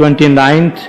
29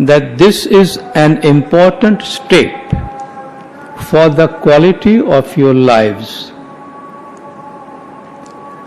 that this is an important step for the quality of your lives.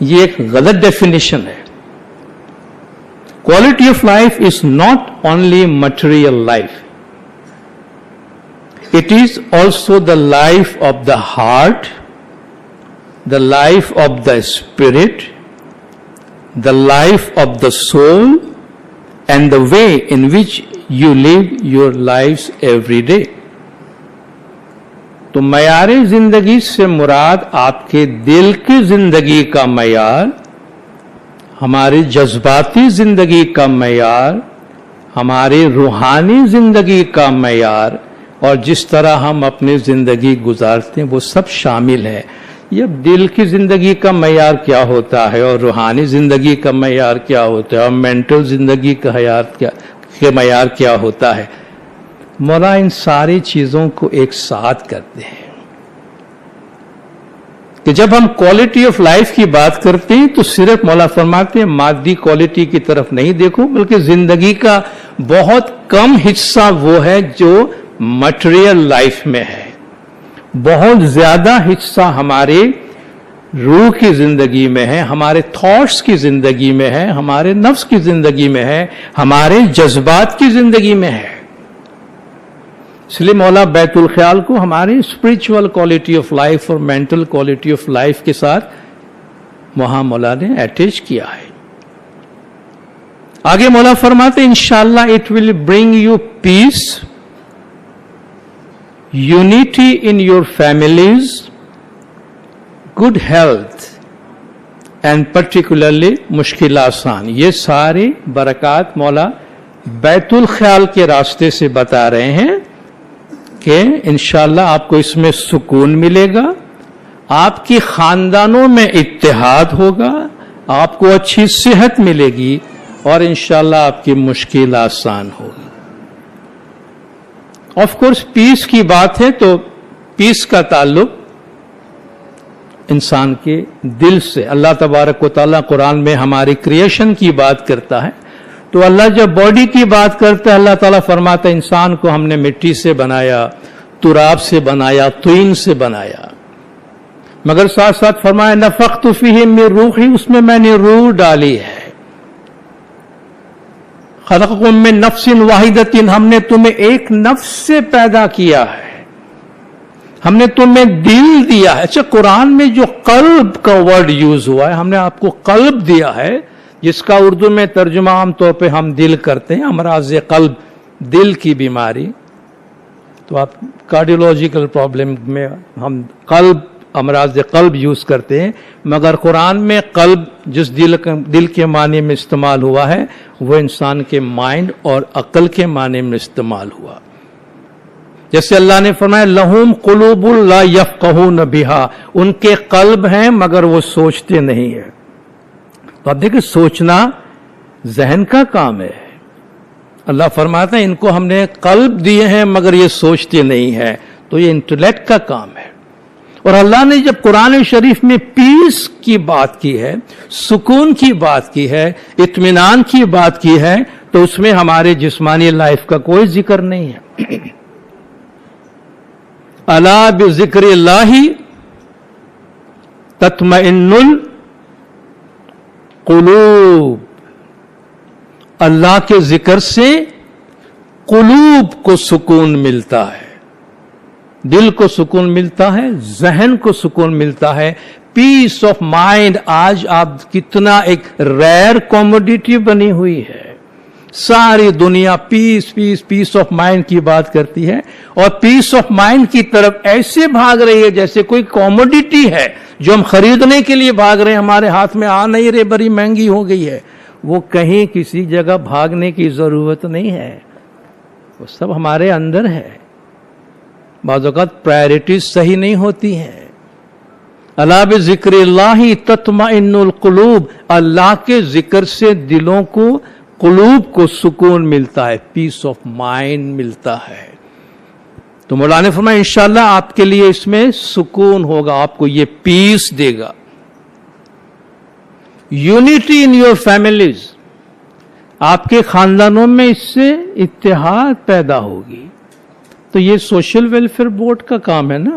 یہ ایک غلط definition ہے. Quality of life is not only material life. It is also the life of the heart, the life of the spirit, the life of the soul, and the way in which you live your lives every day. تو معیار زندگی سے مراد آپ کے دل کی زندگی کا معیار، ہماری جذباتی زندگی کا معیار، ہماری روحانی زندگی کا معیار، اور جس طرح ہم اپنی زندگی گزارتے ہیں وہ سب شامل ہے. یہ دل کی زندگی کا معیار کیا ہوتا ہے اور روحانی زندگی کا معیار کیا ہوتا ہے اور مینٹل زندگی کا معیار کیا ہوتا ہے، مولا ان ساری چیزوں کو ایک ساتھ کرتے ہیں کہ جب ہم کوالٹی آف لائف کی بات کرتے ہیں تو صرف مولا فرماتے ہیں مادی کوالٹی کی طرف نہیں دیکھو، بلکہ زندگی کا بہت کم حصہ وہ ہے جو مٹیریل لائف میں ہے، بہت زیادہ حصہ ہمارے روح کی زندگی میں ہے، ہمارے تھاٹس کی زندگی میں ہے، ہمارے نفس کی زندگی میں ہے، ہمارے جذبات کی زندگی میں ہے. اس لیے مولا بیت الخیال کو ہماری اسپرچول کوالٹی آف لائف اور مینٹل کوالٹی آف لائف کے ساتھ وہاں مولا نے اٹیچ کیا ہے. آگے مولا فرماتے انشاءاللہ it will bring you peace, unity in your families, good health, and particularly مشکل آسان. یہ ساری برکات مولا بیت الخیال کے راستے سے بتا رہے ہیں کہ انشاءاللہ آپ کو اس میں سکون ملے گا، آپ کی خاندانوں میں اتحاد ہوگا، آپ کو اچھی صحت ملے گی اور انشاءاللہ آپ کی مشکل آسان ہوگی. آف کورس پیس کی بات ہے تو پیس کا تعلق انسان کے دل سے. اللہ تبارک و تعالیٰ قرآن میں ہماری کریشن کی بات کرتا ہے تو اللہ جب باڈی کی بات کرتا ہے اللہ تعالیٰ فرماتا ہے انسان کو ہم نے مٹی سے بنایا، تراب سے بنایا، طین سے بنایا، مگر ساتھ ساتھ فرمایا نفخت فیہ من روحی، اس میں نے روح ڈالی ہے. خلقکم من نفس واحدۃ، ہم نے تمہیں ایک نفس سے پیدا کیا ہے، ہم نے تمہیں دل دیا ہے. اچھا قرآن میں جو قلب کا ورڈ یوز ہوا ہے، ہم نے آپ کو قلب دیا ہے، جس کا اردو میں ترجمہ عام طور پہ ہم دل کرتے ہیں، امراض قلب، دل کی بیماری. تو آپ کارڈیولوجیکل پرابلم میں ہم قلب، امراض قلب یوز کرتے ہیں، مگر قرآن میں قلب جس دل کے معنی میں استعمال ہوا ہے وہ انسان کے مائنڈ اور عقل کے معنی میں استعمال ہوا. جیسے اللہ نے فرمایا لہم قلوب لا یفقہون بہا، ان کے قلب ہیں مگر وہ سوچتے نہیں ہیں. تو اب دیکھیں سوچنا ذہن کا کام ہے. اللہ فرماتا ہے ان کو ہم نے قلب دیے ہیں مگر یہ سوچتے نہیں ہیں، تو یہ انٹلیکٹ کا کام ہے. اور اللہ نے جب قرآن شریف میں پیس کی بات کی ہے، سکون کی بات کی ہے، اطمینان کی بات کی ہے، تو اس میں ہمارے جسمانی لائف کا کوئی ذکر نہیں ہے. الا بذکر اللہ تطمئن القلوب، اللہ کے ذکر سے قلوب کو سکون ملتا ہے، دل کو سکون ملتا ہے، ذہن کو سکون ملتا ہے. پیس آف مائنڈ آج آپ کتنا ایک ریئر کوموڈیٹی بنی ہوئی ہے. ساری دنیا پیس پیس پیس آف مائنڈ کی بات کرتی ہے اور پیس آف مائنڈ کی طرف ایسے بھاگ رہی ہے جیسے کوئی کوموڈیٹی ہے جو ہم خریدنے کے لیے بھاگ رہے ہیں، ہمارے ہاتھ میں آ نہیں رہے، بڑی مہنگی ہو گئی ہے. وہ کہیں کسی جگہ بھاگنے کی ضرورت نہیں ہے، وہ سب ہمارے اندر ہے. بعض اوقات پرائرٹیز صحیح نہیں ہوتی ہیں. الا بذکر اللہ تطمئن القلوب، اللہ کے ذکر سے دلوں کو، قلوب کو سکون ملتا ہے، پیس آف مائنڈ ملتا ہے. تو مولانا نے فرمایا انشاءاللہ آپ کے لیے اس میں سکون ہوگا، آپ کو یہ پیس دے گا. یونٹی ان یور فیملیز، آپ کے خاندانوں میں اس سے اتحاد پیدا ہوگی. تو یہ سوشل ویلفیئر بورڈ کا کام ہے نا.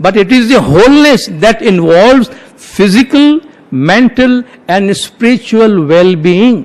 but it is the wholeness that involves physical, mental and spiritual well-being.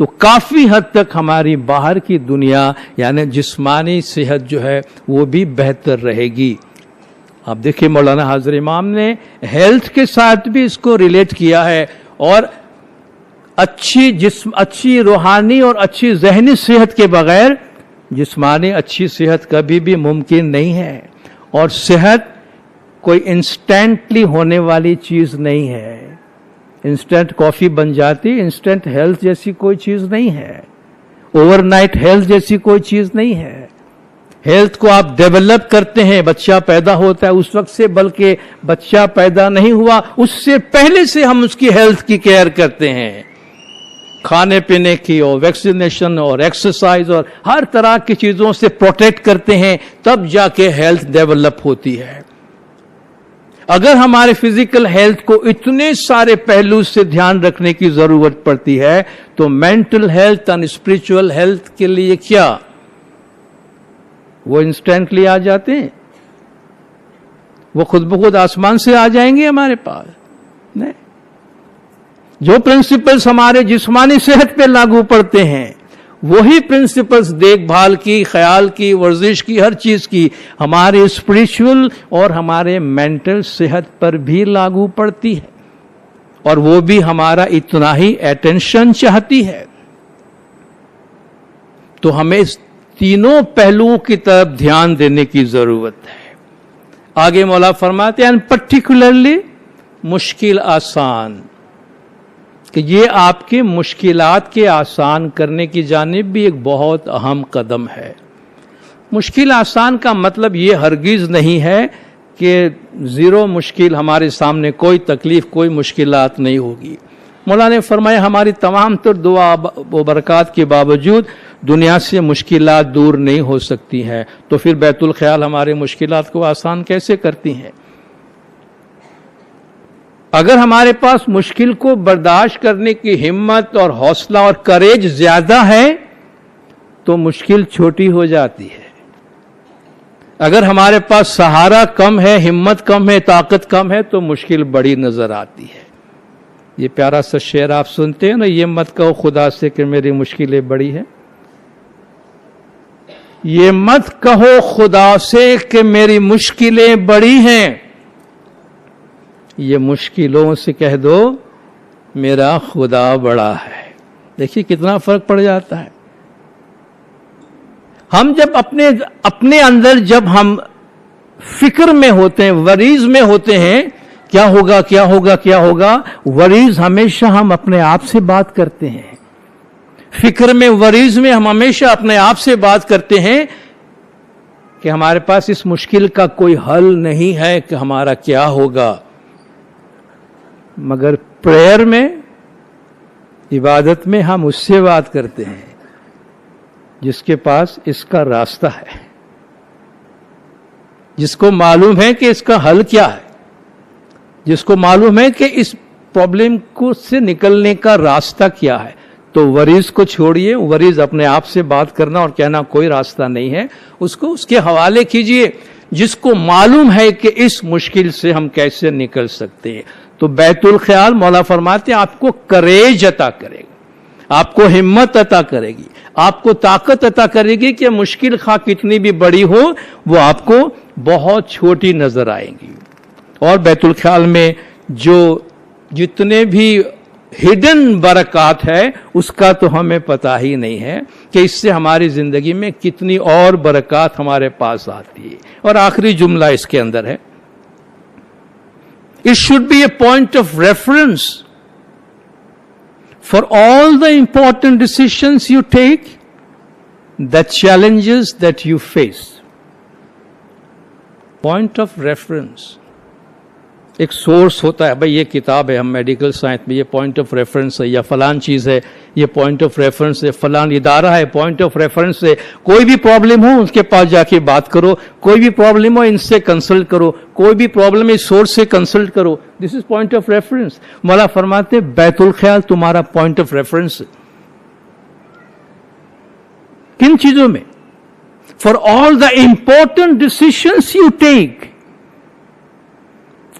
تو کافی حد تک ہماری باہر کی دنیا یعنی جسمانی صحت جو ہے وہ بھی بہتر رہے گی. آپ دیکھیں مولانا حاضر امام نے ہیلتھ کے ساتھ بھی اس کو ریلیٹ کیا ہے, اور اچھی روحانی اور اچھی ذہنی صحت کے بغیر جسمانی اچھی صحت کبھی بھی ممکن نہیں ہے. اور صحت کوئی انسٹنٹلی ہونے والی چیز نہیں ہے. انسٹنٹ کافی بن جاتی, انسٹنٹ ہیلتھ جیسی کوئی چیز نہیں ہے, اوور نائٹ ہیلتھ جیسی کوئی چیز نہیں ہے. ہیلتھ کو آپ ڈیولپ کرتے ہیں, بچہ پیدا ہوتا ہے اس وقت سے, بلکہ بچہ پیدا نہیں ہوا اس سے پہلے سے ہم اس کی ہیلتھ کی کیئر کرتے ہیں, کھانے پینے کی اور ویکسینیشن اور ایکسرسائز اور ہر طرح کی چیزوں سے پروٹیکٹ کرتے ہیں, تب جا کے ہیلتھ ڈیولپ ہوتی ہے. اگر ہمارے فزیکل ہیلتھ کو اتنے سارے پہلو سے دھیان رکھنے کی ضرورت پڑتی ہے تو مینٹل ہیلتھ اور اسپرچول ہیلتھ کے لیے کیا وہ انسٹنٹلی آ جاتے ہیں؟ وہ خود بخود آسمان سے آ جائیں گے ہمارے پاس؟ نہیں. جو پرنسپلز ہمارے جسمانی صحت پہ لاگو پڑتے ہیں وہی پرنسپلز دیکھ بھال کی, خیال کی, ورزش کی, ہر چیز کی ہمارے اسپرچول اور ہمارے مینٹل صحت پر بھی لاگو پڑتی ہے, اور وہ بھی ہمارا اتنا ہی اٹینشن چاہتی ہے. تو ہمیں اس تینوں پہلوؤں کی طرف دھیان دینے کی ضرورت ہے. آگے مولا فرماتے ہیں پرٹیکولرلی مشکل آسان, کہ یہ آپ کے مشکلات کے آسان کرنے کی جانب بھی ایک بہت اہم قدم ہے. مشکل آسان کا مطلب یہ ہرگز نہیں ہے کہ زیرو مشکل, ہمارے سامنے کوئی تکلیف کوئی مشکلات نہیں ہوگی. مولا نے فرمایا ہماری تمام تر دعا و برکات کے باوجود دنیا سے مشکلات دور نہیں ہو سکتی ہیں, تو پھر بیت الخیال ہمارے مشکلات کو آسان کیسے کرتی ہیں؟ اگر ہمارے پاس مشکل کو برداشت کرنے کی ہمت اور حوصلہ اور کریج زیادہ ہے تو مشکل چھوٹی ہو جاتی ہے. اگر ہمارے پاس سہارا کم ہے, ہمت کم ہے, طاقت کم ہے تو مشکل بڑی نظر آتی ہے. یہ پیارا سا شعر آپ سنتے ہیں نا, یہ مت کہو خدا سے کہ میری مشکلیں بڑی ہیں, یہ مت کہو خدا سے کہ میری مشکلیں بڑی ہیں, یہ مشکلوں سے کہہ دو میرا خدا بڑا ہے. دیکھیے کتنا فرق پڑ جاتا ہے. ہم جب اپنے اندر جب ہم فکر میں ہوتے ہیں, وریز میں ہوتے ہیں, کیا ہوگا کیا ہوگا کیا ہوگا, وریز ہمیشہ ہم اپنے آپ سے بات کرتے ہیں. فکر میں, وریز میں ہم ہمیشہ اپنے آپ سے بات کرتے ہیں کہ ہمارے پاس اس مشکل کا کوئی حل نہیں ہے کہ ہمارا کیا ہوگا. مگر پریئر میں, عبادت میں ہم اس سے بات کرتے ہیں جس کے پاس اس کا راستہ ہے, جس کو معلوم ہے کہ اس کا حل کیا ہے, جس کو معلوم ہے کہ اس پرابلم کو سے نکلنے کا راستہ کیا ہے. تو وریز کو چھوڑیے, وریز اپنے آپ سے بات کرنا اور کہنا کوئی راستہ نہیں ہے, اس کو اس کے حوالے کیجئے جس کو معلوم ہے کہ اس مشکل سے ہم کیسے نکل سکتے ہیں. تو بیت الخیال مولا فرماتے ہیں آپ کو کریج عطا کرے گا, آپ کو ہمت عطا کرے گی, آپ کو طاقت عطا کرے گی کہ مشکل خواہ کتنی بھی بڑی ہو وہ آپ کو بہت چھوٹی نظر آئیں گی. اور بیت الخیال میں جو جتنے بھی ہڈن برکات ہے اس کا تو ہمیں پتہ ہی نہیں ہے کہ اس سے ہماری زندگی میں کتنی اور برکات ہمارے پاس آتی ہے. اور آخری جملہ اس کے اندر ہے, it should be a point of reference for all the important decisions you take, the challenges that you face. Point of reference. ایک سورس ہوتا ہے, بھئی یہ کتاب ہے, ہم میڈیکل سائنس میں یہ پوائنٹ آف ریفرنس ہے, یا فلان چیز ہے یہ پوائنٹ آف ریفرنس ہے, فلان ادارہ ہے پوائنٹ آف ریفرنس ہے. کوئی بھی پرابلم ہو اس کے پاس جا کے بات کرو, کوئی بھی پرابلم ہو ان سے کنسلٹ کرو, کوئی بھی پرابلم ہے سورس سے کنسلٹ کرو. دس از پوائنٹ آف ریفرنس. مولا فرماتے بیت الخیال تمہارا پوائنٹ آف ریفرنس. کن چیزوں میں؟ For all the important decisions you take.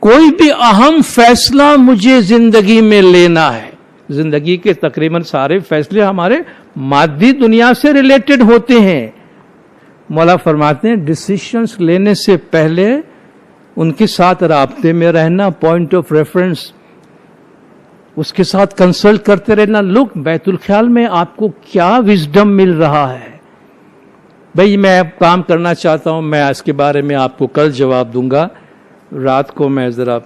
کوئی بھی اہم فیصلہ مجھے زندگی میں لینا ہے, زندگی کے تقریباً سارے فیصلے ہمارے مادی دنیا سے ریلیٹڈ ہوتے ہیں. مولا فرماتے ہیں ڈیسیشنز لینے سے پہلے ان کے ساتھ رابطے میں رہنا, پوائنٹ آف ریفرنس اس کے ساتھ کنسلٹ کرتے رہنا. لوگ بیت الخیال میں آپ کو کیا وزڈم مل رہا ہے, بھئی میں اب کام کرنا چاہتا ہوں, میں اس کے بارے میں آپ کو کل جواب دوں گا. رات کو میں ذرا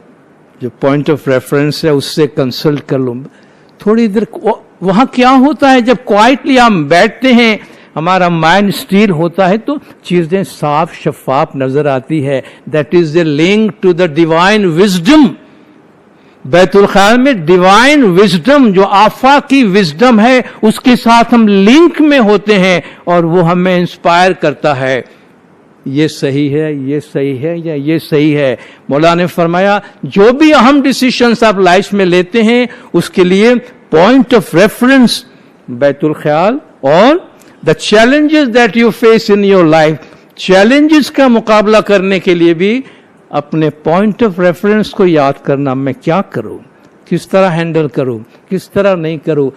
جو پوائنٹ آف ریفرنس ہے اس سے کنسلٹ کر لوں. تھوڑی دیر وہاں کیا ہوتا ہے جب کوائٹلی ہم بیٹھتے ہیں, ہمارا مائنڈ اسٹیل ہوتا ہے تو چیزیں صاف شفاف نظر آتی ہے. That is a link to the divine wisdom. بیت الخیال میں ڈیوائن وزڈم جو آفاقی وزڈم ہے اس کے ساتھ ہم لنک میں ہوتے ہیں اور وہ ہمیں انسپائر کرتا ہے, یہ صحیح ہے, یہ صحیح ہے, یا یہ صحیح ہے. مولا نے فرمایا جو بھی اہم ڈیسیشنز آپ لائف میں لیتے ہیں اس کے لیے پوائنٹ آف ریفرنس بیت الخیال, اور the challenges that you face in your life, challenges کا مقابلہ کرنے کے لیے بھی اپنے پوائنٹ آف ریفرنس کو یاد کرنا. میں کیا کروں, کس طرح ہینڈل کروں, کس طرح نہیں کروں.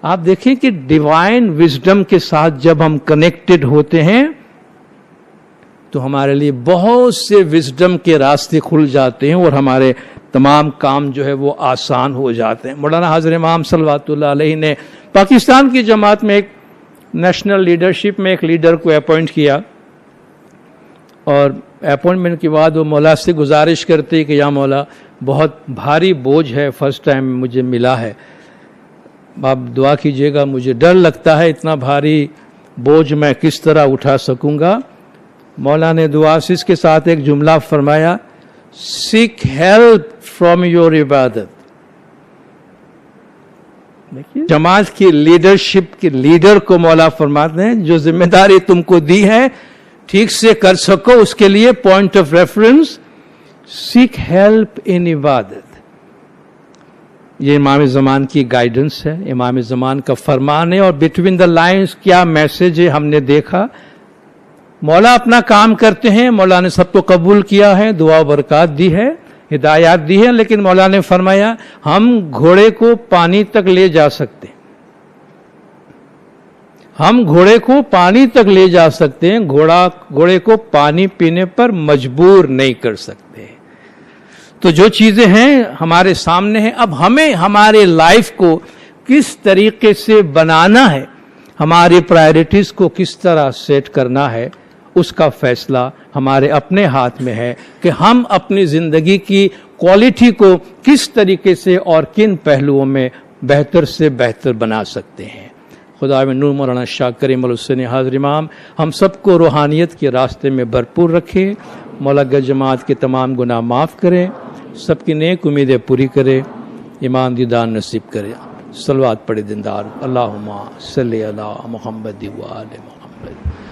آپ دیکھیں کہ ڈیوائن وزڈم کے ساتھ جب ہم کنیکٹڈ ہوتے ہیں تو ہمارے لیے بہت سے وزڈم کے راستے کھل جاتے ہیں اور ہمارے تمام کام جو ہے وہ آسان ہو جاتے ہیں. مولانا حضرت امام صلوات اللہ علیہ نے پاکستان کی جماعت میں ایک نیشنل لیڈرشپ میں ایک لیڈر کو اپوائنٹ کیا, اور اپوائنٹمنٹ کے بعد وہ مولا سے گزارش کرتے کہ یا مولا بہت بھاری بوجھ ہے, فرسٹ ٹائم مجھے ملا ہے, آپ دعا کیجئے گا, مجھے ڈر لگتا ہے اتنا بھاری بوجھ میں کس طرح اٹھا سکوں گا. مولا نے دعا سے اس کے ساتھ ایک جملہ فرمایا, سیک ہیلپ فرام یور عبادت. جماعت کی لیڈرشپ کے لیڈر کو مولا فرماتے ہیں جو ذمہ داری تم کو دی ہے ٹھیک سے کر سکو, اس کے لیے point of reference seek help in عبادت. یہ امام زمان کی گائیڈنس ہے, امام زمان کا فرمان ہے, اور بٹوین دا لائنز کیا میسج ہے ہم نے دیکھا. مولا اپنا کام کرتے ہیں, مولا نے سب کو قبول کیا ہے, دعا برکات دی ہے, ہدایات دی ہے, لیکن مولا نے فرمایا ہم گھوڑے کو پانی تک لے جا سکتے ہیں, ہم گھوڑے کو پانی تک لے جا سکتے ہیں, گھوڑے کو پانی پینے پر مجبور نہیں کر سکتے. تو جو چیزیں ہیں ہمارے سامنے ہیں, اب ہمیں ہمارے لائف کو کس طریقے سے بنانا ہے, ہماری پرائرٹیز کو کس طرح سیٹ کرنا ہے, اس کا فیصلہ ہمارے اپنے ہاتھ میں ہے کہ ہم اپنی زندگی کی کوالٹی کو کس طریقے سے اور کن پہلوؤں میں بہتر سے بہتر بنا سکتے ہیں. خدا میں نور مولانا شاہ کریم الحسین حاضر امام ہم سب کو روحانیت کے راستے میں بھرپور رکھے, مولا گنج جماعت کے تمام گناہ معاف کرے, سب کی نیک امیدیں پوری کرے, ایمان دیدان نصیب کرے. صلوات پڑھے دیندار, اللہم صلی علی محمد و آل محمد.